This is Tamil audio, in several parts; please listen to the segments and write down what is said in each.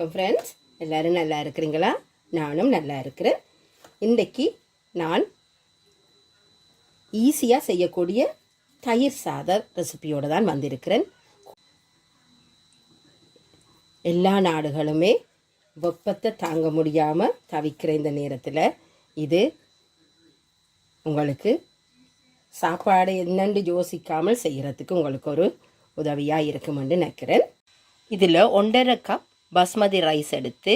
வணக்கம் ஃப்ரெண்ட்ஸ், எல்லோரும் நல்லா இருக்கிறீங்களா? நானும் நல்லா இருக்கிறேன். இன்றைக்கி நான் ஈஸியாக செய்யக்கூடிய தயிர் சாத ரெசிபியோடு தான் வந்திருக்கிறேன். எல்லா நாடுகளுமே வெப்பத்தை தாங்க முடியாமல் தவிக்கிற இந்த நேரத்தில் இது உங்களுக்கு சாப்பாடு என்னென்று யோசிக்காமல் செய்கிறதுக்கு உங்களுக்கு ஒரு உதவியாக இருக்குமென்று நினைக்கிறேன். இதில் 1.5 கப் பாஸ்மதி ரைஸ் எடுத்து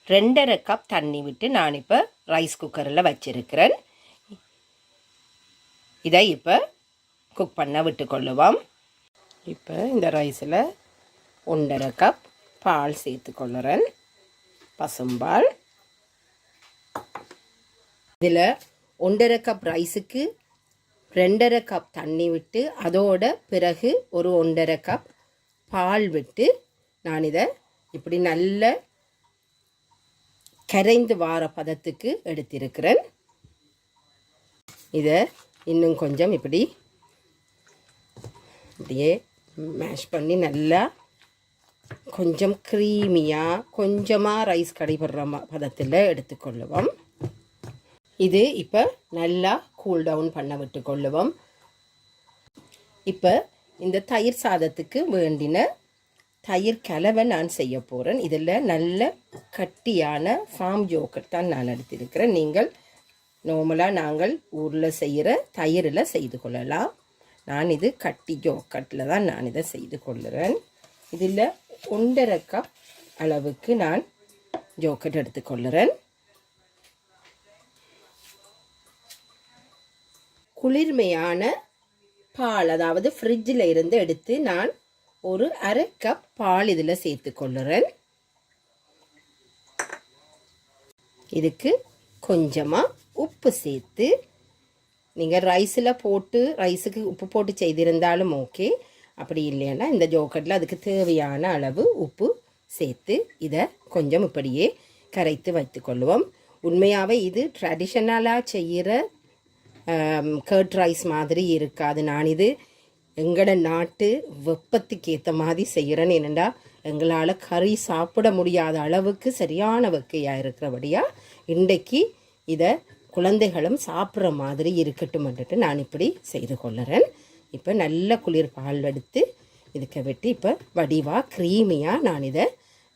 2.5 கப் தண்ணி விட்டு நான் இப்போ ரைஸ் குக்கரில் வச்சுருக்கிறேன். இதை இப்போ குக் பண்ண விட்டுக்கொள்ளுவோம். இப்போ இந்த ரைஸில் 1.5 கப் பால் சேர்த்துக்கொள்ளுறேன், பசும்பால். இதில் 1.5 கப் ரைஸுக்கு 2.5 கப் தண்ணி விட்டு அதோட பிறகு ஒரு 1.5 கப் பால் விட்டு நான் இதை இப்படி நல்ல கரைந்து வார பதத்துக்கு எடுத்திருக்கிறேன். இதை இன்னும் கொஞ்சம் இப்படியே மேஷ் பண்ணி நல்லா கொஞ்சம் க்ரீமியாக கொஞ்சமாக ரைஸ் கடைபடுற பதத்தில் எடுத்துக்கொள்ளுவோம். இது இப்போ நல்லா கூல் டவுன் பண்ண விட்டுக்கொள்ளுவோம். இப்போ இந்த தயிர் சாதத்துக்கு வேண்டின தயிர் கலவை நான் செய்ய போகிறேன். இதில் நல்ல கட்டியான ஃபார்ம் யோகர்ட் தான் நான் எடுத்திருக்கிறேன். நீங்கள் நார்மலாக நாங்கள் ஊரில் செய்கிற தயிரில் செய்து கொள்ளலாம். நான் இது கட்டி யோகர்ட்டில் தான் நான் இதை செய்து கொள்ளுறேன். இதில் 1.5 கப் அளவுக்கு நான் யோகர்ட் எடுத்துக்கொள்ளுறேன். குளிர்மையான பால், அதாவது ஃப்ரிட்ஜில் இருந்து எடுத்து நான் ஒரு 1/2 கப் பால் இதில் சேர்த்து கொள்ளுறேன். இதுக்கு கொஞ்சமாக உப்பு சேர்த்து, நீங்கள் ரைஸுக்கு உப்பு போட்டு செய்திருந்தாலும் ஓகே, அப்படி இல்லைன்னா இந்த யோகர்ட்டில் அதுக்கு தேவையான அளவு உப்பு சேர்த்து இதை கொஞ்சம் இப்படியே கரைத்து வைத்துக்கொள்வோம். உண்மையாகவே இது ட்ரெடிஷ்னலாக செய்கிற கர்ட் ரைஸ் மாதிரி இருக்காது. நான் இது எங்களோட நாட்டு வெப்பத்துக்கு ஏற்ற மாதிரி செய்கிறேன். என்னென்னா எங்களால் கறி சாப்பிட முடியாத அளவுக்கு சரியான வெக்கையாக இருக்கிறபடியாக இன்றைக்கு இதை குழந்தைகளும் சாப்பிட்ற மாதிரி இருக்கட்டும்ன்ட்டு நான் இப்படி செய்து கொள்ளுறேன். இப்போ நல்ல குளிர் பால் எடுத்து இதுக்கு வெட்டி இப்போ வடிவாக க்ரீமியாக நான் இதை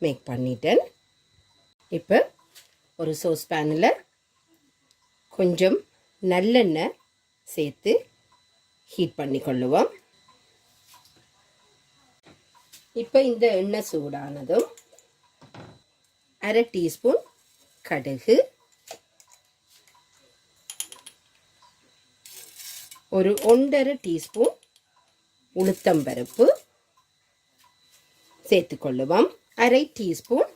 மேக் பண்ணிட்டேன். இப்போ ஒரு சோஸ் பேனில் கொஞ்சம் நல்லெண்ணெய் சேர்த்து ஹீட் பண்ணி கொள்ளுவோம். இப்போ இந்த எண்ணெய் சூடானதும் 1/2 டீஸ்பூன் கடுகு, ஒரு 1.5 டீஸ்பூன் உளுத்தம்பருப்பு சேர்த்துக்கொள்ளுவோம். 1/2 டீஸ்பூன்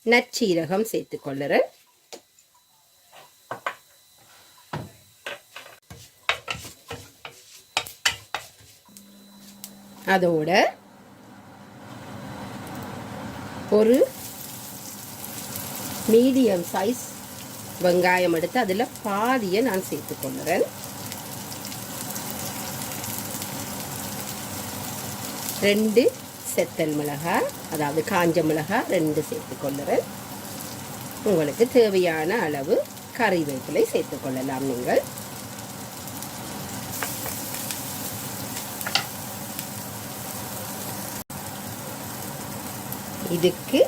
நற்சீரகம் சேர்த்துக்கொள்ளுறேன். அதோட ஒரு மீடியம் சைஸ் வெங்காயம் எடுத்து அதில் பாதியை நான் சேர்த்துக்கொள்ளுறேன். 2 செத்தல் மிளகாய், அதாவது காஞ்ச மிளகாய் 2 சேர்த்துக்கொள்ளுறேன். உங்களுக்கு தேவையான அளவு கறிவேப்பிலை சேர்த்துக்கொள்ளலாம். நீங்கள் இதுக்கு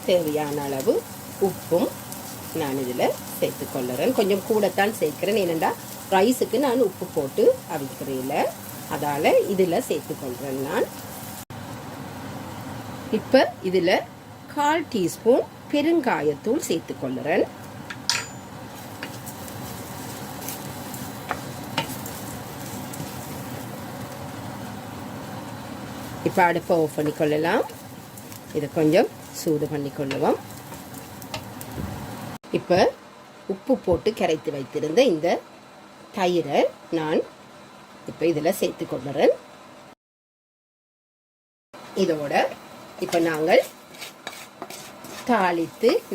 தேவையான அளவு உப்பும் நான் இதில் சேர்த்துக்கொள்ளுறேன். கொஞ்சம் கூடத்தான் சேர்க்கிறேன், ஏனெண்டா ரைஸுக்கு நான் உப்பு போட்டு அவிக்கிறேன், அதால் இதில் சேர்த்துக்கொள்கிறேன் நான். இப்போ இதில் 1/4 டீஸ்பூன் பெருங்காயத்தூள் சேர்த்துக்கொள்ளுறேன். இப்போ அடுப்பை ஆஃப் பண்ணிக்கொள்ளலாம். இதை கொஞ்சம் சூடு பண்ணிக்கொள்ளுவோம். இப்போ உப்பு போட்டு கரைத்து வைத்திருந்த இந்த தயிரை நான் இப்போ இதில் சேர்த்துக்கொள்ளுறேன். இதோட இப்போ நாங்கள்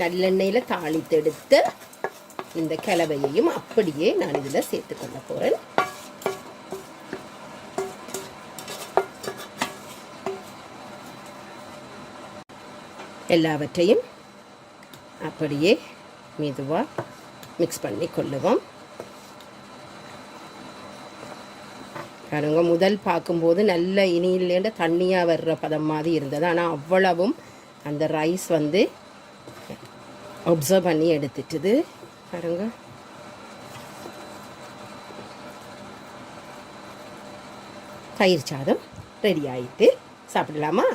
நல்லெண்ணெயில் தாளித்து எடுத்த இந்த கலவையையும் அப்படியே நான் இதில் சேர்த்துக்கொள்ள போகிறேன். எல்லாவற்றையும் அப்படியே மெதுவாக மிக்ஸ் பண்ணி கொள்ளுவோம். பாருங்க, முதல் பார்க்கும்போது நல்ல இனியிலேண்ட தண்ணியாக வர்ற பதம் மாதிரி இருந்தது. ஆனால் அவ்வளவும் அந்த ரைஸ் வந்து அப்சர்வ் பண்ணி எடுத்துட்டுது. பாருங்க, தயிர் சாதம் ரெடி ஆகிட்டு சாப்பிடலாமா?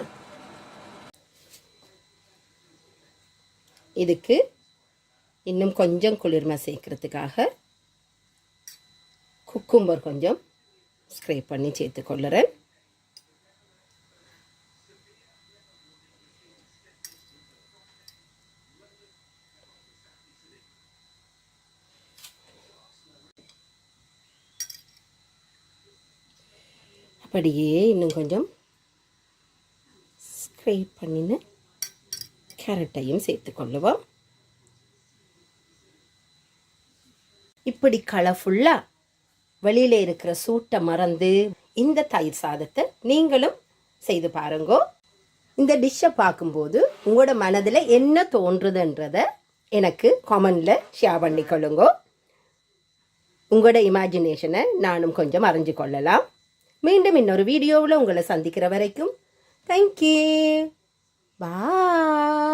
இதுக்கு இன்னும் கொஞ்சம் குளிர்மை சேர்க்கறதுக்காக குக்கும்பர் கொஞ்சம் ஸ்க்ரேப் பண்ணி சேர்த்துக்கொள்ளுறேன். அப்படியே இன்னும் கொஞ்சம் ஸ்க்ரேப் பண்ணின கேரட்டையும் சேர்த்துக்கொள்ளுவோம். இப்படி கலர்ஃபுல்லாக வெளியில் இருக்கிற சூட்டை மறந்து இந்த தயிர் சாதத்தை நீங்களும் செய்து பாருங்கோ. இந்த டிஷ்ஷை பார்க்கும்போது உங்களோட மனதில் என்ன தோன்றுதுன்றதை எனக்கு கமெண்டில் ஷேர் பண்ணிக்கொள்ளுங்கோ. உங்களோட இமேஜினேஷனை நானும் கொஞ்சம் அறிஞ்சு கொள்ளலாம். மீண்டும் இன்னொரு வீடியோவில் உங்களை சந்திக்கிற வரைக்கும் தேங்க்யூ. பாய்.